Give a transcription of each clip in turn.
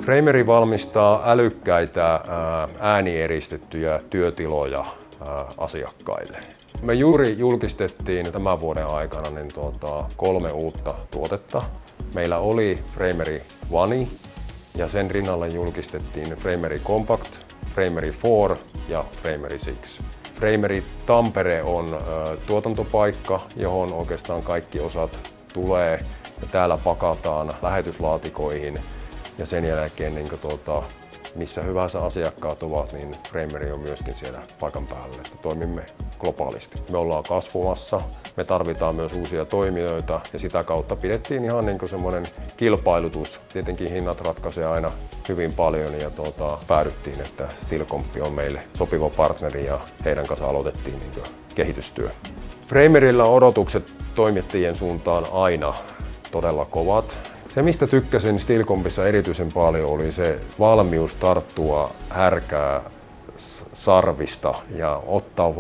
Frameri valmistaa älykkäitä äänieristettyjä työtiloja asiakkaille. Me juuri julkistettiin tämän vuoden aikana 3 uutta tuotetta. Meillä oli Frameri One ja sen rinnalla julkistettiin Frameri Compact, Frameri 4 ja Frameri 6. Frameri Tampere on tuotantopaikka, johon oikeastaan kaikki osat tulee ja täällä pakataan lähetyslaatikoihin ja sen jälkeen missä hyvänsä asiakkaat ovat, niin Frameri on myöskin siellä paikan päällä, että toimimme globaalisti. Me ollaan kasvumassa, me tarvitaan myös uusia toimijoita ja sitä kautta pidettiin ihan semmoinen kilpailutus. Tietenkin hinnat ratkaisee aina hyvin paljon ja päädyttiin, että Stilcomp on meille sopiva partneri ja heidän kanssa aloitettiin kehitystyö. Framerillä odotukset toimittajien suuntaan aina todella kovat. Se, mistä tykkäsin Stilcompissa erityisen paljon, oli se valmius tarttua härkää sarvista ja ottaa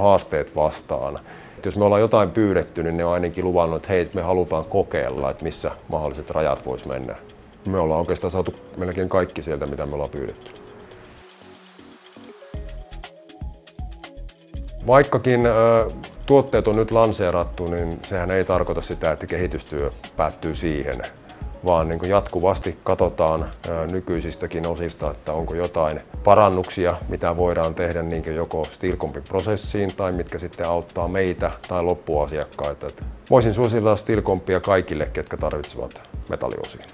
haasteet vastaan. Jos me ollaan jotain pyydetty, niin ne on ainakin luvannut, että hei, me halutaan kokeilla, että missä mahdolliset rajat vois mennä. Me ollaan oikeastaan saatu melkein kaikki sieltä, mitä me ollaan pyydetty. Vaikkakin tuotteet on nyt lanseerattu, niin sehän ei tarkoita sitä, että kehitystyö päättyy siihen, vaan jatkuvasti katsotaan nykyisistäkin osista, että onko jotain parannuksia, mitä voidaan tehdä joko Stilcompin prosessiin tai mitkä sitten auttaa meitä tai loppuasiakkaita. Voisin suositella Stilcompia kaikille, ketkä tarvitsevat metalliosia.